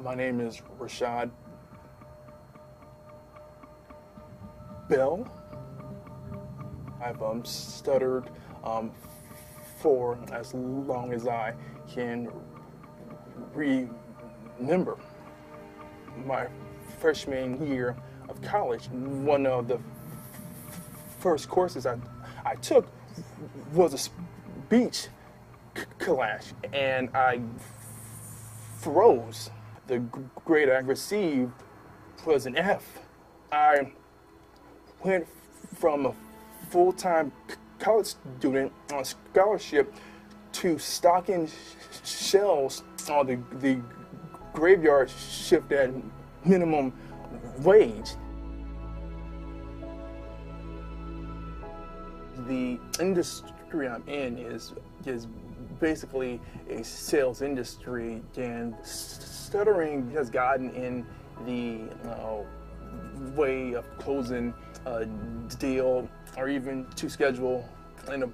My name is Rashad Bell. I've stuttered for as long as I can remember. My freshman year of college, one of the first courses I took was a speech class, and I froze. The grade I received was an F. I went from a full-time college student on scholarship to stocking shelves on the graveyard shift at minimum wage. The industry I'm in is basically a sales industry, and stuttering has gotten in the way of closing a deal or even to schedule an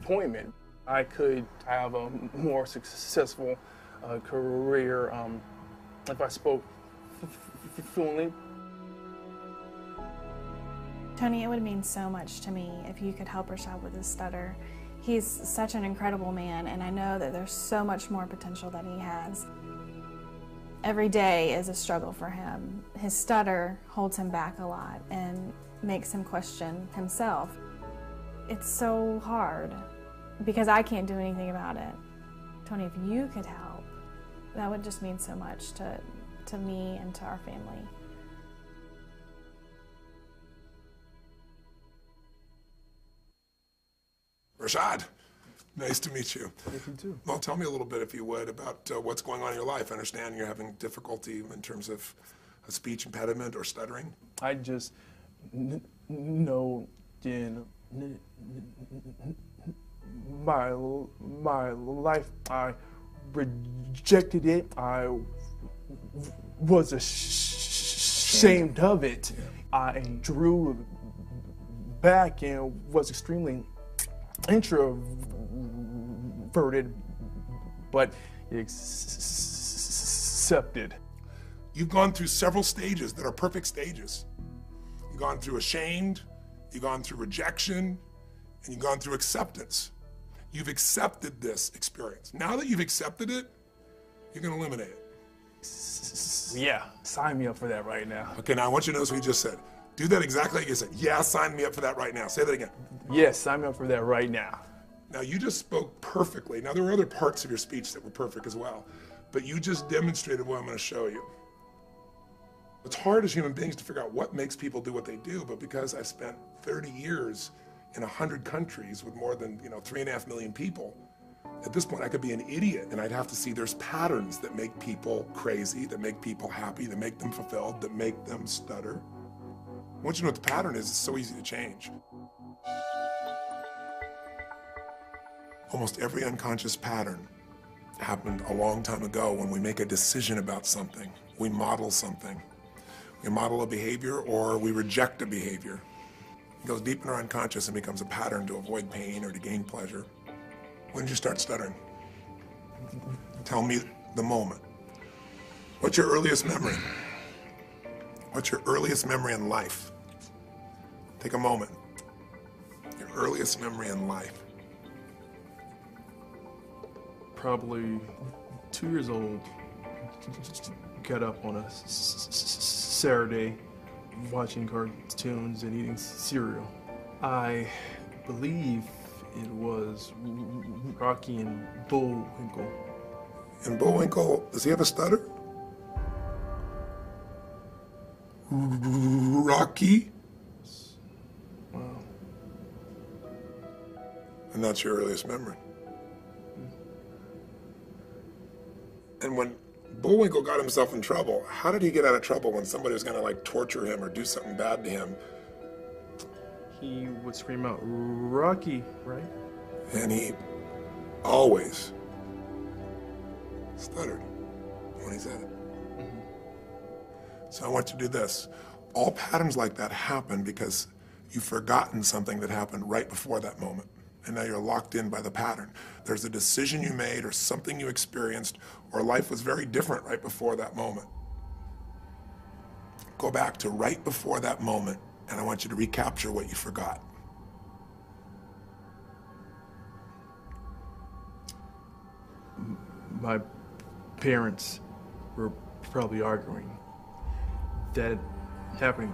appointment. I could have a more successful career if I spoke fluently. Tony, it would mean so much to me if you could help Rashad with his stutter. He's such an incredible man, and I know that there's so much more potential that he has. Every day is a struggle for him. His stutter holds him back a lot and makes him question himself. It's so hard because I can't do anything about it. Tony, if you could help, that would just mean so much to me and to our family. Rashad, nice to meet you. You too. Well, tell me a little bit, if you would, about what's going on in your life. I understand you're having difficulty in terms of a speech impediment or stuttering. I just know in my life I rejected it. I was ashamed of it. Yeah. I drew back and was extremely introverted, but accepted. You've gone through several stages that are perfect stages. You've gone through ashamed, you've gone through rejection, and you've gone through acceptance. You've accepted this experience. Now that you've accepted it, you're going to eliminate it. Yeah, sign me up for that right now. Okay, now I want you to notice what you just said. Do that exactly like you said. Yeah, sign me up for that right now. Say that again. Yes, sign me up for that right now. Now, you just spoke perfectly. Now, there were other parts of your speech that were perfect as well, but you just demonstrated what I'm going to show you. It's hard as human beings to figure out what makes people do what they do, but because I've spent 30 years in 100 countries with more than 3.5 million people, at this point I could be an idiot and I'd have to see there's patterns that make people crazy, that make people happy, that make them fulfilled, that make them stutter. Once you know what the pattern is, it's so easy to change. Almost every unconscious pattern happened a long time ago when we make a decision about something. We model something. We model a behavior or we reject a behavior. It goes deep in our unconscious and becomes a pattern to avoid pain or to gain pleasure. When did you start stuttering? Tell me the moment. What's your earliest memory? What's your earliest memory in life? Take a moment. Your earliest memory in life. Probably 2 years old. Got up on a Saturday watching cartoons and eating cereal. I believe it was Rocky and Bullwinkle. And Bullwinkle, does he have a stutter? Rocky? Wow. And that's your earliest memory. And when Bullwinkle got himself in trouble, how did he get out of trouble when somebody was gonna torture him or do something bad to him? He would scream out, "Rocky," right? And he always stuttered when he said it. Mm-hmm. So I want you to do this. All patterns like that happen because you've forgotten something that happened right before that moment. and now you're locked in by the pattern. There's a decision you made or something you experienced, or life was very different right before that moment. Go back to right before that moment, and I want you to recapture what you forgot. My parents were probably arguing. That happening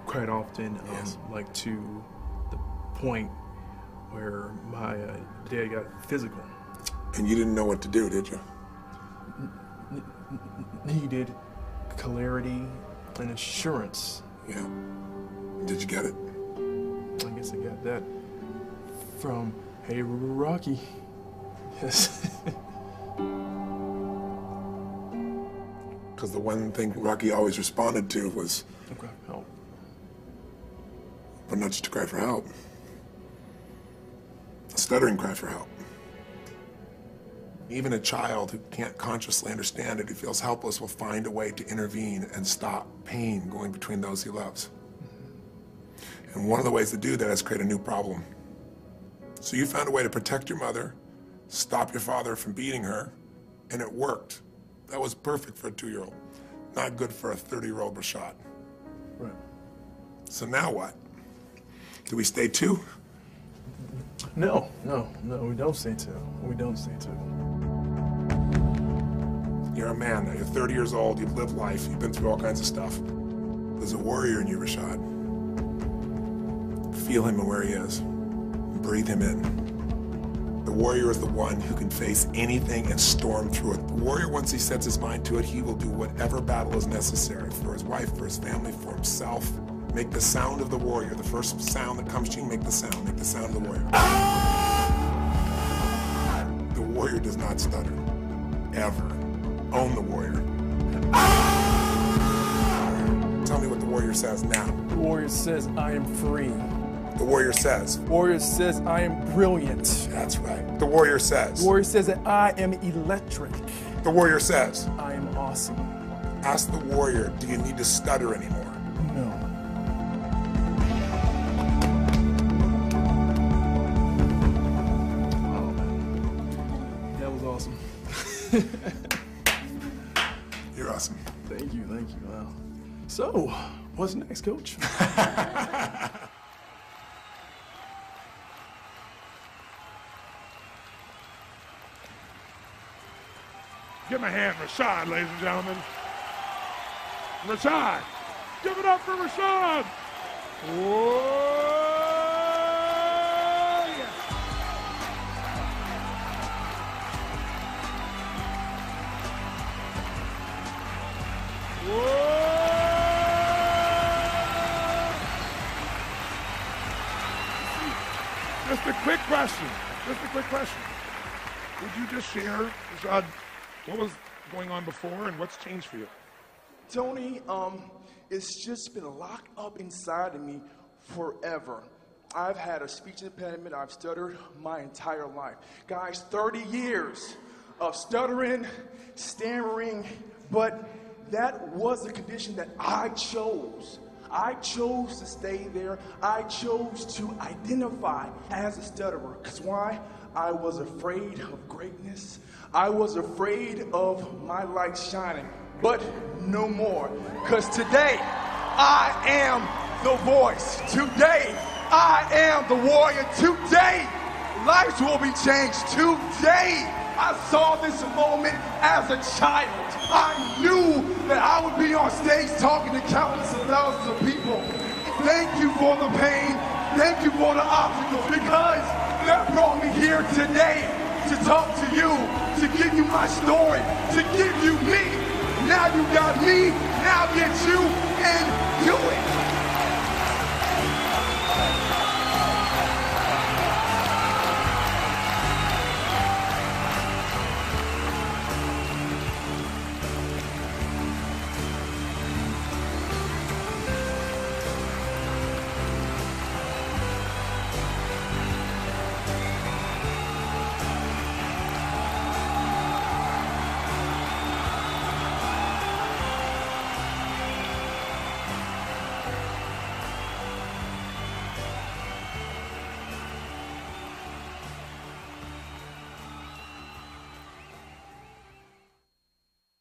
quite often, Yes. like to the point where my dad got physical. And you didn't know what to do, did you? Needed clarity and assurance. Yeah. Did you get it? I guess I got that from Hey Rocky. Yes. Because the one thing Rocky always responded to was, Okay, help. but not just to cry for help. A stuttering cry for help. Even a child who can't consciously understand it, who feels helpless, will find a way to intervene and stop pain going between those he loves. And one of the ways to do that is create a new problem. So you found a way to protect your mother, stop your father from beating her, and it worked. That was perfect for a 2-year-old. Not good for a 30-year-old Rashad. Right. So now what? Do we stay 2? No, we don't say to. We don't say to. You're a man now. You're 30 years old. You've lived life. You've been through all kinds of stuff. There's a warrior in you, Rashad. Feel him and where he is. Breathe him in. The warrior is the one who can face anything and storm through it. The warrior, once he sets his mind to it, he will do whatever battle is necessary for his wife, for his family, for himself. Make the sound of the warrior. The first sound that comes to you, make the sound. Make the sound of the warrior. The warrior does not stutter. Ever. Own the warrior. Tell me what the warrior says now. The warrior says, I am free. The warrior says. Warrior says, I am brilliant. That's right. The warrior says. The warrior says that I am electric. The warrior says. I am awesome. Ask the warrior, do you need to stutter anymore? No. Oh, man. That was awesome. You're awesome. Thank you. Wow. So, what's next, Coach? Give him a hand, Rashad, ladies and gentlemen. Rashad. Give it up for Rashad. Whoa, yeah. Whoa. Just a quick question. Would you just share, Rashad, what was going on before and what's changed for you? Tony, it's just been locked up inside of me forever. I've had a speech impediment. I've stuttered my entire life. Guys, 30 years of stuttering, stammering, but that was a condition that I chose. I chose to stay there. I chose to identify as a stutterer. Because why? I was afraid of greatness. I was afraid of my light shining, but no more. Because today, I am the voice. Today, I am the warrior. Today, lives will be changed. Today, I saw this moment as a child. I knew that I would be on stage talking to countless of thousands of people. Thank you for the pain. Thank you for the obstacles, because that brought me here today to talk to you, to give you my story, to give you me. Now you got me, now get you and do it.